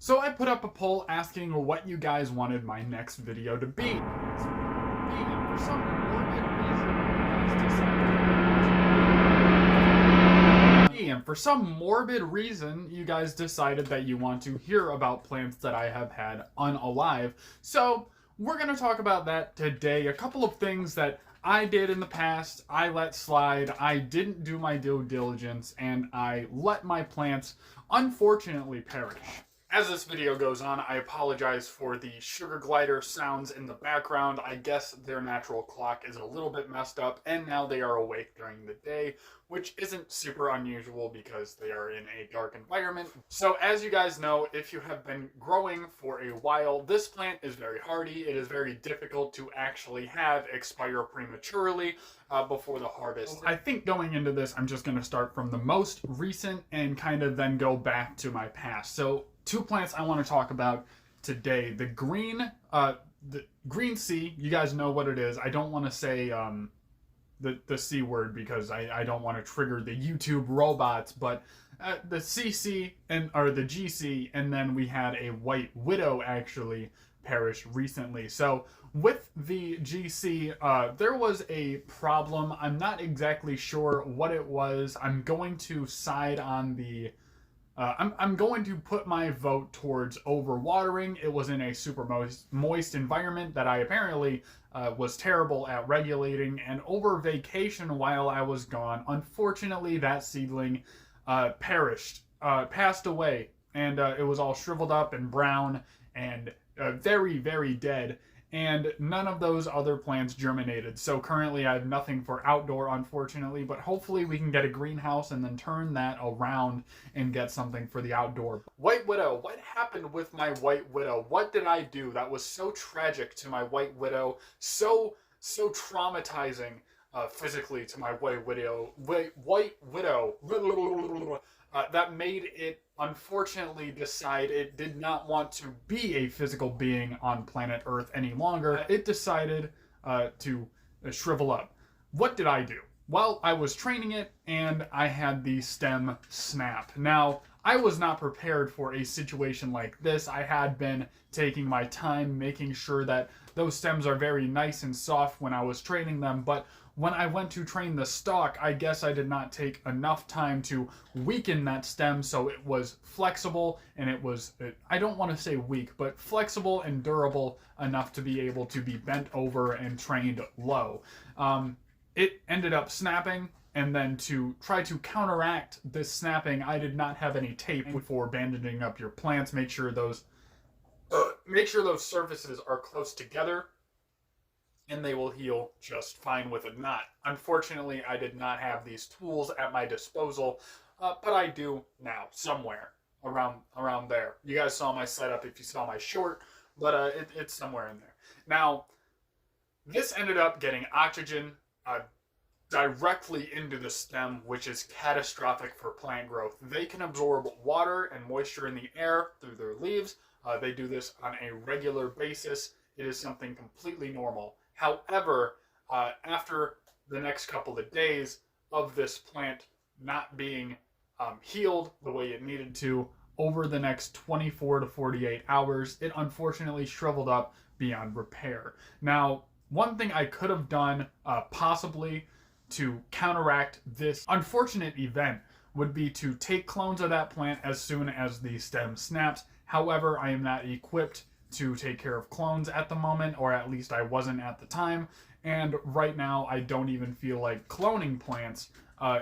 So I put up a poll asking what you guys wanted my next video to be. For some morbid reason, you guys decided that you want to hear about plants that I have had unalive. So we're going to talk about that today. A couple of things that I did in the past, I let slide, I didn't do my due diligence, and I let my plants unfortunately perish. As this video goes on, I apologize for the sugar glider sounds in the background. I guess their natural clock is a little bit messed up, and now they are awake during the day, which isn't super unusual because they are in a dark environment. So as you guys know, if you have been growing for a while, this plant is very hardy. It is very difficult to actually have expire prematurely before the harvest. I think going into this, I'm just going to start from the most recent and kind of then go back to my past. So two plants I want to talk about today. The green C, you guys know what it is. I don't want to say the C word because I don't want to trigger the YouTube robots, but the CC or the GC, and then we had a white widow actually perish recently. So with the GC, there was a problem. I'm not exactly sure what it was. I'm going to side on the I'm going to put my vote towards overwatering. It was in a super moist environment that I apparently was terrible at regulating, and over vacation while I was gone, unfortunately that seedling passed away, and it was all shriveled up and brown and very, very dead. And none of those other plants germinated. So currently I have nothing for outdoor, unfortunately, but hopefully we can get a greenhouse and then turn that around and get something for the outdoor. White widow, what happened with my white widow? What did I do that was so tragic to my white widow, so traumatizing physically to my white widow, that made it unfortunately decide it did not want to be a physical being on planet Earth any longer. It decided to shrivel up. What did I do? Well, I was training it and I had the stem snap. Now, I was not prepared for a situation like this. I had been taking my time making sure that those stems are very nice and soft when I was training them, but when I went to train the stalk, I guess I did not take enough time to weaken that stem so it was flexible and it was, I don't want to say weak, but flexible and durable enough to be able to be bent over and trained low. It ended up snapping, and then to try to counteract this snapping, I did not have any tape for bandaging up your plants. Make sure those surfaces are close together, and they will heal just fine with a knot. Unfortunately, I did not have these tools at my disposal, but I do now, somewhere around there. You guys saw my setup if you saw my short, but it's somewhere in there. Now, this ended up getting oxygen directly into the stem, which is catastrophic for plant growth. They can absorb water and moisture in the air through their leaves. They do this on a regular basis. It is something completely normal. However, after the next couple of days of this plant not being healed the way it needed to, over the next 24 to 48 hours, it unfortunately shriveled up beyond repair. Now, one thing I could have done possibly to counteract this unfortunate event would be to take clones of that plant as soon as the stem snaps. However, I am not equipped to take care of clones at the moment, or at least I wasn't at the time, and right now I don't even feel like cloning plants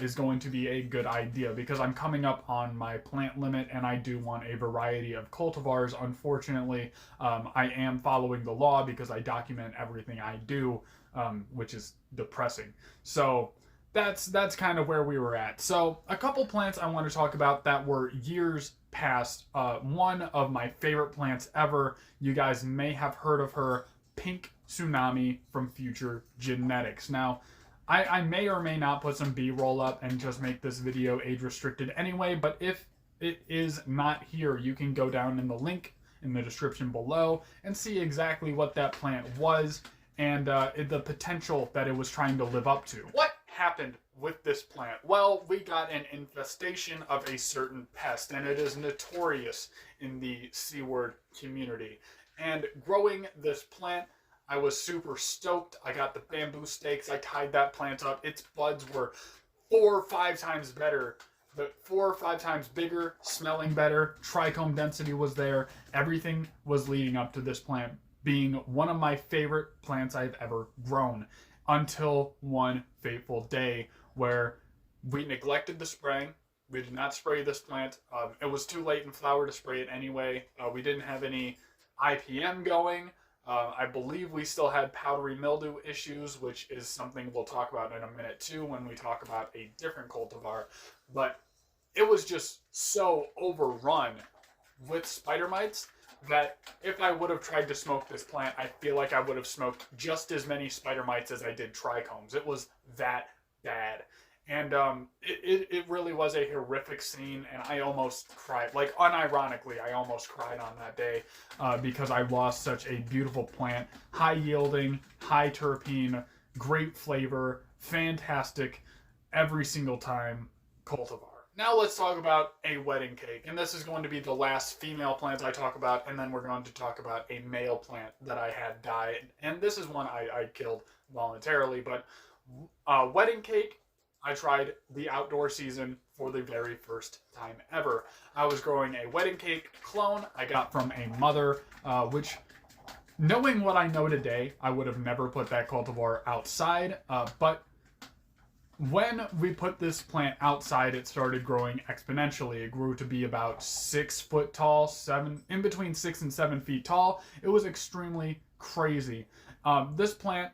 is going to be a good idea because I'm coming up on my plant limit and I do want a variety of cultivars. Unfortunately, I am following the law because I document everything I do, which is depressing. So that's kind of where we were at. So a couple plants I want to talk about that were years past. One of my favorite plants ever. You guys may have heard of her, Pink Tsunami from Future Genetics. Now, I may or may not put some B-roll up and just make this video age restricted anyway, but if it is not here, you can go down in the link in the description below and see exactly what that plant was and the potential that it was trying to live up to. What happened with this plant? Well, we got an infestation of a certain pest, and it is notorious in the C-word community. And growing this plant, I was super stoked. I got the bamboo stakes. I tied that plant up. Its buds were 4 or 5 times better, but 4 or 5 times bigger, smelling better. Trichome density was there. Everything was leading up to this plant being one of my favorite plants I've ever grown, until one fateful day where we neglected the spraying. We did not spray this plant. It was too late in flower to spray it anyway. We didn't have any IPM going. I believe we still had powdery mildew issues, which is something we'll talk about in a minute too when we talk about a different cultivar. But it was just so overrun with spider mites that if I would have tried to smoke this plant, I feel like I would have smoked just as many spider mites as I did trichomes. It was that bad. And it really was a horrific scene, and I almost cried. Like, unironically, I almost cried on that day because I lost such a beautiful plant. High yielding, high terpene, great flavor, fantastic every single time cultivar. Now let's talk about a wedding cake, and this is going to be the last female plant I talk about, and then we're going to talk about a male plant that I had died, and this is one I killed voluntarily. But wedding cake, I tried the outdoor season for the very first time ever. I was growing a wedding cake clone I got from a mother, which, knowing what I know today, I would have never put that cultivar outside, but when we put this plant outside, it started growing exponentially. It grew to be about 6 foot tall, in between 6 and 7 feet tall. It was extremely crazy. This plant,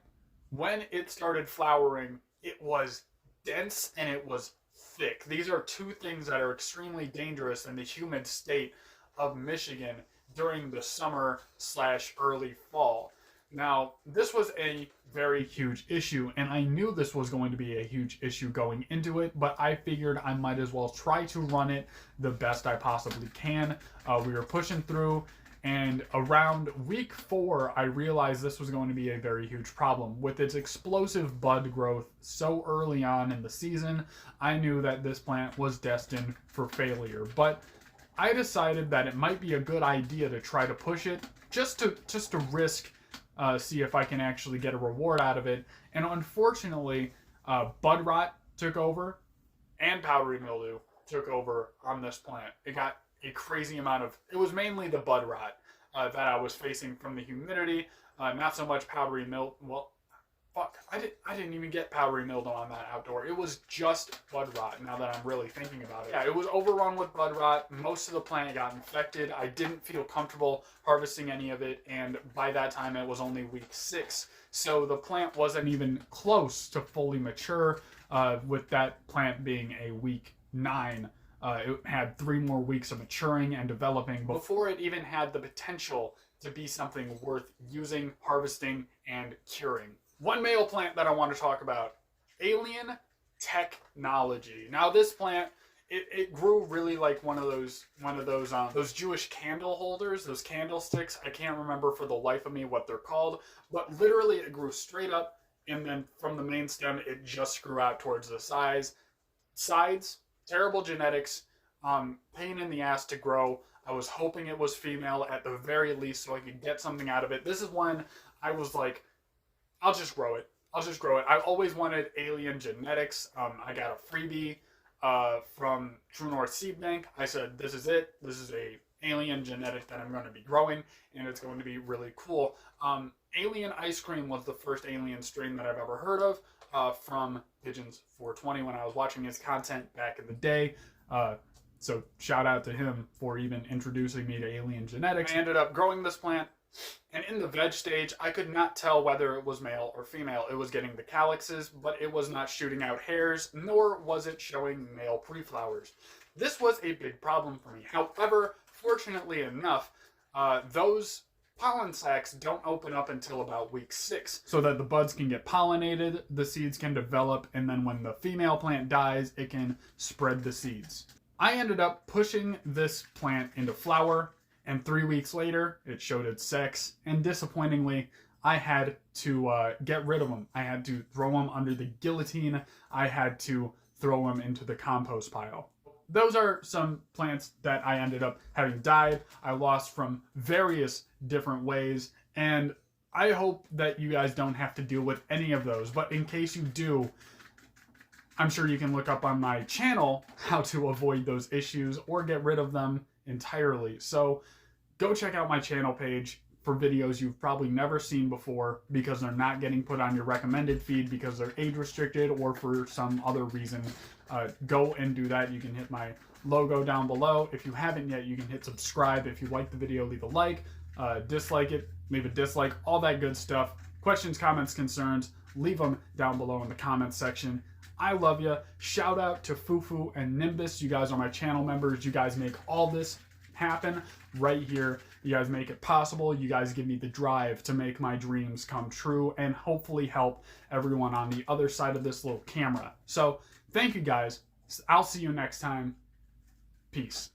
when it started flowering, it was dense and it was thick. These are two things that are extremely dangerous in the humid state of Michigan during the summer / early fall. Now, this was a very huge issue, and I knew this was going to be a huge issue going into it, but I figured I might as well try to run it the best I possibly can. We were pushing through, and around week 4, I realized this was going to be a very huge problem. With its explosive bud growth so early on in the season, I knew that this plant was destined for failure. But I decided that it might be a good idea to try to push it, just to risk, see if I can actually get a reward out of it. And unfortunately, bud rot took over, and powdery mildew took over on this plant. It got a crazy amount of, it was mainly the bud rot that I was facing from the humidity, not so much powdery mildew. Well, fuck, I didn't even get powdery mildew on that outdoor. It was just bud rot, now that I'm really thinking about it. Yeah, it was overrun with bud rot. Most of the plant got infected. I didn't feel comfortable harvesting any of it, and by that time it was only week 6. So the plant wasn't even close to fully mature, with that plant being a week 9. It had 3 more weeks of maturing and developing before it even had the potential to be something worth using, harvesting, and curing. One male plant that I want to talk about, Alien Technology. Now this plant, it grew really like one of those Jewish candle holders, those candlesticks. I can't remember for the life of me what they're called, but literally it grew straight up, and then from the main stem it just grew out towards the sides. Terrible genetics, pain in the ass to grow. I was hoping it was female at the very least so I could get something out of it. This is when I was like, I'll just grow it. I always wanted alien genetics. I got a freebie from True North Seed Bank. I said, this is it. This is a alien genetic that I'm going to be growing, and it's going to be really cool. Alien Ice Cream was the first alien strain that I've ever heard of, from Pigeons 420 when I was watching his content back in the day. So shout out to him for even introducing me to alien genetics. I ended up growing this plant, and in the veg stage, I could not tell whether it was male or female. It was getting the calyxes, but it was not shooting out hairs, nor was it showing male pre-flowers. This was a big problem for me. However, fortunately enough, those pollen sacs don't open up until about week 6, so that the buds can get pollinated, the seeds can develop, and then when the female plant dies, it can spread the seeds. I ended up pushing this plant into flower, and 3 weeks later, it showed its sex, and disappointingly, I had to get rid of them. I had to throw them under the guillotine. I had to throw them into the compost pile. Those are some plants that I ended up having died. I lost from various different ways, and I hope that you guys don't have to deal with any of those. But in case you do, I'm sure you can look up on my channel how to avoid those issues or get rid of them entirely. So go check out my channel page for videos you've probably never seen before because they're not getting put on your recommended feed because they're age restricted or for some other reason. Go and do that. You can hit my logo down below. If you haven't yet, you can hit subscribe. If you like the video, leave a like. Dislike it, leave a dislike, all that good stuff. Questions, comments, concerns, leave them down below in the comments section. I love you. Shout out to Fufu and Nimbus. You guys are my channel members. You guys make all this happen right here. You guys make it possible. You guys give me the drive to make my dreams come true and hopefully help everyone on the other side of this little camera. So thank you guys. I'll see you next time. Peace.